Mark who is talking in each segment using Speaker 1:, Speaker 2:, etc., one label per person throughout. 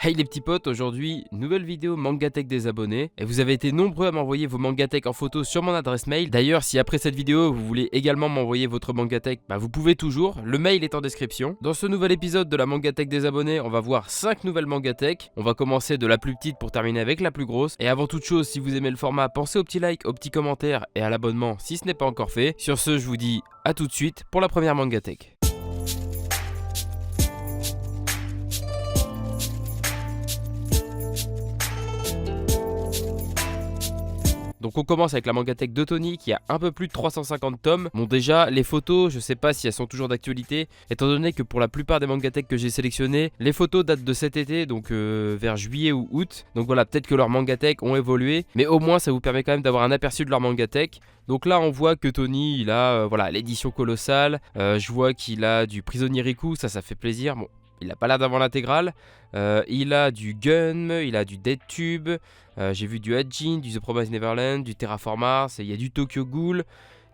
Speaker 1: Hey les petits potes, aujourd'hui, nouvelle vidéo Mangatech des abonnés. Et vous avez été nombreux à m'envoyer vos Mangatech en photo sur mon adresse mail. D'ailleurs, si après cette vidéo, vous voulez également m'envoyer votre Mangatech, vous pouvez toujours, le mail est en description. Dans ce nouvel épisode de la Mangatech des abonnés, on va voir 5 nouvelles Mangatech. On va commencer de la plus petite pour terminer avec la plus grosse. Et avant toute chose, si vous aimez le format, pensez au petit like, au petit commentaire et à l'abonnement si ce n'est pas encore fait. Sur ce, je vous dis à tout de suite pour la première Mangatech. Donc on commence avec la Mangatech de Tony qui a un peu plus de 350 tomes. Bon déjà les photos, je sais pas si elles sont toujours d'actualité, étant donné que pour la plupart des Mangatech que j'ai sélectionnés, les photos datent de cet été, donc vers juillet ou août. Donc voilà, peut-être que leurs Mangatech ont évolué, mais au moins ça vous permet quand même d'avoir un aperçu de leur Mangatech. Donc là on voit que Tony il a voilà l'édition colossale, je vois qu'il a du Prisonnier Riku, ça fait plaisir. Bon, il a pas l'air d'avoir l'intégrale. Il a du Gun, il a du Dead Tube, j'ai vu du Hajin, du The Promised Neverland, du Terraform Mars, il y a du Tokyo Ghoul,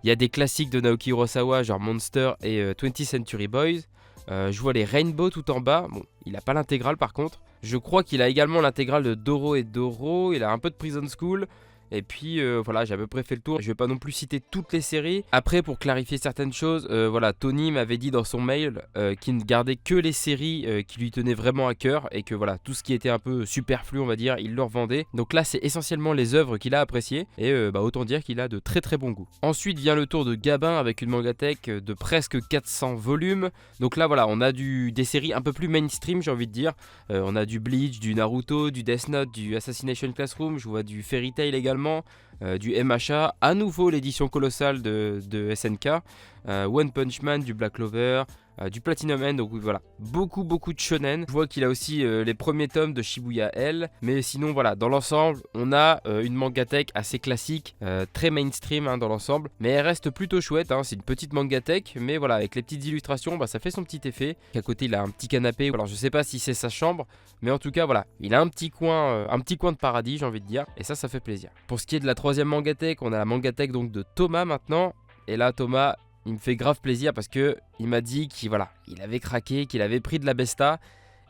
Speaker 1: il y a des classiques de Naoki Urasawa genre Monster et 20th Century Boys. Je vois les Rainbow tout en bas, bon, il a pas l'intégrale par contre. Je crois qu'il a également l'intégrale de Doro et Doro, il a un peu de Prison School. Et puis voilà, j'ai à peu près fait le tour. Je vais pas non plus citer toutes les séries. Après, pour clarifier certaines choses, voilà, Tony m'avait dit dans son mail qu'il ne gardait que les séries qui lui tenaient vraiment à cœur et que voilà, tout ce qui était un peu superflu, on va dire, il le revendait. Donc là, c'est essentiellement les œuvres qu'il a appréciées et autant dire qu'il a de très très bon goût. Ensuite vient le tour de Gabin avec une Mangatech de presque 400 volumes. Donc là, voilà, on a des séries un peu plus mainstream, j'ai envie de dire. On a du Bleach, du Naruto, du Death Note, du Assassination Classroom. Je vois du Fairy Tail également. Du MHA, à nouveau l'édition colossale de SNK, One Punch Man, du Black Clover, du Platinum End, donc voilà, beaucoup de shonen. Je vois qu'il a aussi les premiers tomes de Shibuya L, mais sinon voilà, dans l'ensemble, on a une Mangatech assez classique, très mainstream dans l'ensemble, mais elle reste plutôt chouette, c'est une petite Mangatech, mais voilà, avec les petites illustrations, ça fait son petit effet. À côté, il a un petit canapé, alors je sais pas si c'est sa chambre, mais en tout cas voilà, il a un petit coin de paradis, j'ai envie de dire, et ça fait plaisir. Pour ce qui est de la troisième Mangatech, on a la Mangatech donc de Thomas maintenant, et là Thomas, il me fait grave plaisir parce que il m'a dit qu'il avait craqué, qu'il avait pris de la Besta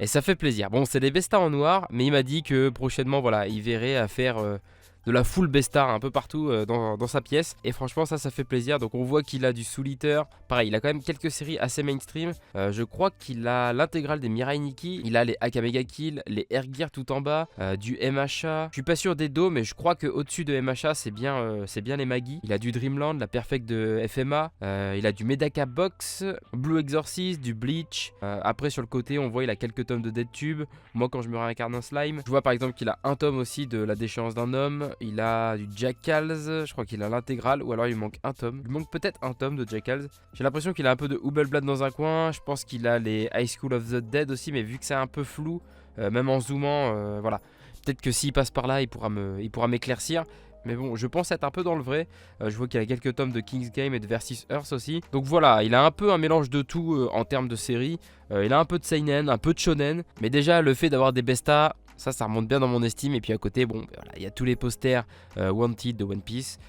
Speaker 1: et ça fait plaisir. Bon, c'est des Besta en noir, mais il m'a dit que prochainement voilà, il verrait à faire de la full Besta un peu partout dans sa pièce et franchement ça fait plaisir. Donc on voit qu'il a du Soul Eater, pareil, il a quand même quelques séries assez mainstream. Je crois qu'il a l'intégrale des Mirai Nikki, il a les Akamega Kill, les Air Gear tout en bas, du MHA. Je suis pas sûr des dos, mais je crois que au-dessus de MHA c'est bien les Magi. Il a du Dreamland, la Perfect de FMA, il a du Medaka Box, Blue Exorcist, du Bleach. Après sur le côté on voit il a quelques tomes de Dead Tube. Moi quand je me réincarne un slime, je vois par exemple qu'il a un tome aussi de La Déchéance d'un homme. Il a du Jackals, je crois qu'il a l'intégrale, ou alors il manque un tome. Il manque peut-être un tome de Jackals. J'ai l'impression qu'il a un peu de Hubelblad dans un coin. Je pense qu'il a les High School of the Dead aussi, mais vu que c'est un peu flou, même en zoomant, voilà. Peut-être que s'il passe par là, il pourra m'éclaircir. Mais bon, je pense être un peu dans le vrai. Je vois qu'il a quelques tomes de King's Game et de Versus Earth aussi. Donc voilà, il a un peu un mélange de tout en termes de série. Il a un peu de seinen, un peu de shonen. Mais déjà, le fait d'avoir des Besta, ça remonte bien dans mon estime. Et puis à côté, bon, voilà, il y a tous les posters Wanted de One Piece.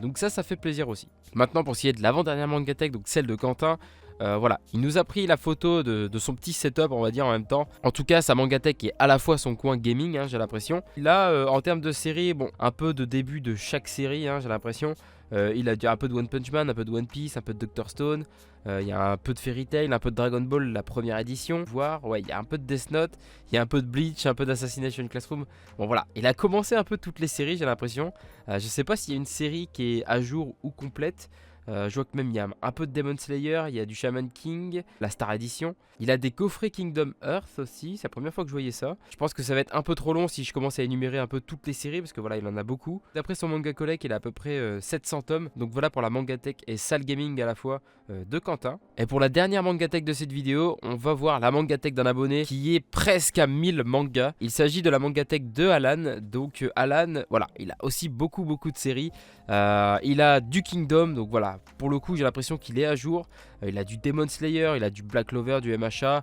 Speaker 1: Donc ça fait plaisir aussi. Maintenant, pour ce qui est de l'avant-dernière Mangatech, donc celle de Quentin. Voilà, il nous a pris la photo de son petit setup, on va dire en même temps. En tout cas, sa Mangatech est à la fois son coin gaming, j'ai l'impression. Il a, en termes de série, bon, un peu de début de chaque série, j'ai l'impression. Il a un peu de One Punch Man, un peu de One Piece, un peu de Doctor Stone. Il y a un peu de Fairy Tail, un peu de Dragon Ball, la première édition. Ouais, il y a un peu de Death Note, il y a un peu de Bleach, un peu d'Assassination Classroom. Bon voilà, il a commencé un peu toutes les séries, j'ai l'impression. Je sais pas s'il y a une série qui est à jour ou complète. Je vois que même il y a un peu de Demon Slayer, il y a du Shaman King, la Star Edition. Il a des coffrets Kingdom Earth aussi, c'est la première fois que je voyais ça. Je pense que ça va être un peu trop long si je commence à énumérer un peu toutes les séries parce que voilà, il en a beaucoup. D'après son manga collect, il a à peu près 700 tomes. Donc voilà pour la Mangatech et Sal Gaming à la fois de Quentin. Et pour la dernière Mangatech de cette vidéo, on va voir la Mangatech d'un abonné qui est presque à 1000 mangas. Il s'agit de la Mangatech de Alan. Donc Alan, voilà, il a aussi beaucoup de séries. Il a du Kingdom, donc voilà, pour le coup j'ai l'impression qu'il est à jour. Il a du Demon Slayer, il a du Black Clover, du MHA,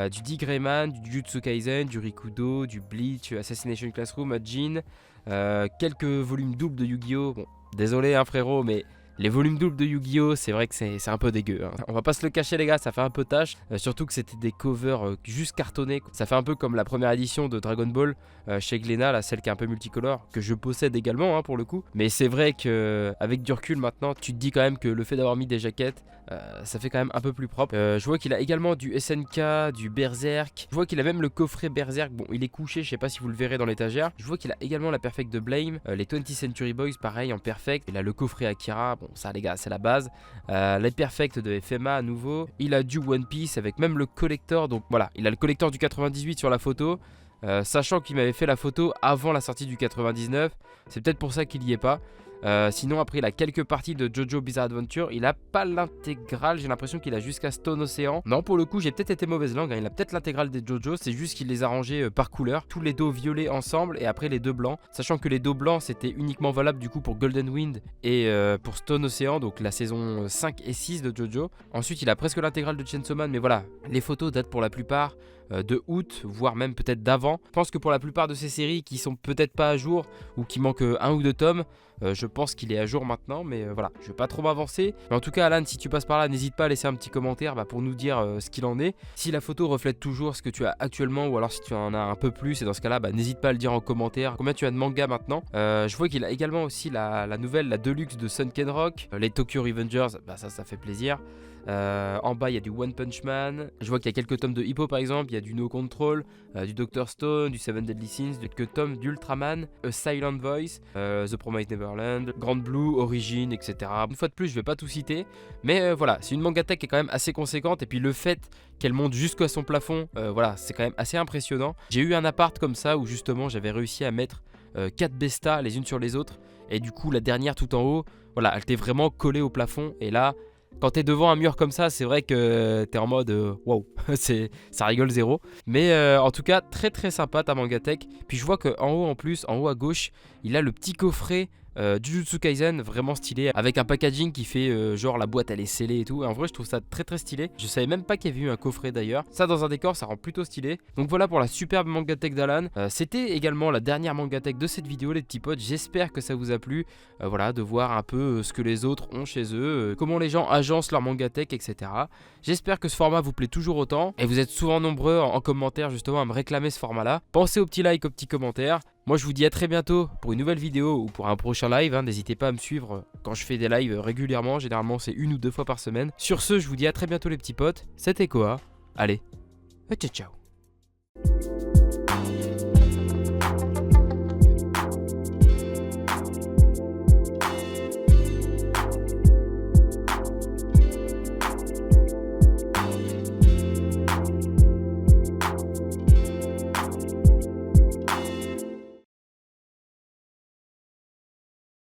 Speaker 1: du D. Greyman, du Jujutsu Kaisen, du Rikudo, du Bleach, Assassination Classroom, Jin, quelques volumes doubles de Yu-Gi-Oh! Bon, désolé frérot, mais Les volumes doubles de Yu-Gi-Oh, c'est vrai que c'est un peu dégueu, hein. On va pas se le cacher les gars, ça fait un peu tâche, surtout que c'était des covers juste cartonnés. Ça fait un peu comme la première édition de Dragon Ball chez Glénat, là, celle qui est un peu multicolore, que je possède également hein, pour le coup. Mais c'est vrai que avec du recul maintenant, tu te dis quand même que le fait d'avoir mis des jaquettes, ça fait quand même un peu plus propre. Je vois qu'il a également du SNK, du Berserk. Je vois qu'il a même le coffret Berserk. Bon, il est couché, je sais pas si vous le verrez dans l'étagère. Je vois qu'il a également la Perfect de Blame, les 20th Century Boys, pareil en Perfect. Il a le coffret Akira. Bon, ça les gars, c'est la base. Les Perfect de FMA à nouveau. Il a du One Piece avec même le collector. Donc voilà, il a le collector du 98 sur la photo. Sachant qu'il m'avait fait la photo avant la sortie du 99. C'est peut-être pour ça qu'il y est pas. Sinon après il a quelques parties de JoJo Bizarre Adventure. Il a pas l'intégrale, j'ai l'impression qu'il a jusqu'à Stone Ocean. Non, pour le coup j'ai peut-être été mauvaise langue hein. Il a peut-être l'intégrale des JoJo. C'est juste qu'il les a rangés par couleur, tous les dos violets ensemble et après les deux blancs. Sachant que les dos blancs c'était uniquement valable du coup pour Golden Wind et pour Stone Ocean, donc la saison 5 et 6 de JoJo. Ensuite il a presque l'intégrale de Chainsaw Man. Mais voilà, les photos datent pour la plupart de août, voire même peut-être d'avant. Je pense que pour la plupart de ces séries qui sont peut-être pas à jour ou qui manquent un ou deux tomes, je pense qu'il est à jour maintenant, mais voilà, je vais pas trop m'avancer. Mais en tout cas, Alan, si tu passes par là, n'hésite pas à laisser un petit commentaire pour nous dire ce qu'il en est. Si la photo reflète toujours ce que tu as actuellement, ou alors si tu en as un peu plus, et dans ce cas-là, n'hésite pas à le dire en commentaire. Combien tu as de mangas maintenant? Je vois qu'il a également aussi la nouvelle, la Deluxe de Sunken Rock, les Tokyo Revengers, ça fait plaisir. En bas il y a du One Punch Man. Je vois qu'il y a quelques tomes de Hippo par exemple. Il y a du No Control, du Dr Stone, du Seven Deadly Sins, quelques tomes d'Ultraman, A Silent Voice, The Promised Neverland, Grand Blue, Origin, etc. Une fois de plus je vais pas tout citer. Mais voilà, c'est une mangatech qui est quand même assez conséquente. Et puis le fait qu'elle monte jusqu'à son plafond, voilà, c'est quand même assez impressionnant. J'ai eu un appart comme ça où justement j'avais réussi à mettre 4 bestas les unes sur les autres. Et du coup la dernière tout en haut, voilà, elle était vraiment collée au plafond. Et là, quand t'es devant un mur comme ça, c'est vrai que t'es en mode wow, ça rigole zéro. Mais en tout cas, très très sympa ta mangatech. Puis je vois qu'en haut en plus, en haut à gauche, il a le petit coffret Jujutsu Kaisen, vraiment stylé, avec un packaging qui fait genre la boîte elle est scellée et tout. Et en vrai je trouve ça très très stylé. Je savais même pas qu'il y avait eu un coffret d'ailleurs. Ça dans un décor ça rend plutôt stylé. Donc voilà pour la superbe mangatech d'Alan. C'était également la dernière mangatech de cette vidéo les petits potes. J'espère que ça vous a plu. Voilà, de voir un peu ce que les autres ont chez eux, comment les gens agencent leur mangatech, etc. J'espère que ce format vous plaît toujours autant. Et vous êtes souvent nombreux en commentaire justement à me réclamer ce format là. Pensez aux petits likes, aux petits commentaires. Moi je vous dis à très bientôt pour une nouvelle vidéo ou pour un prochain live, hein. N'hésitez pas à me suivre quand je fais des lives régulièrement, généralement c'est 1 ou 2 fois par semaine. Sur ce, je vous dis à très bientôt les petits potes, c'était Koa, allez, ciao ciao.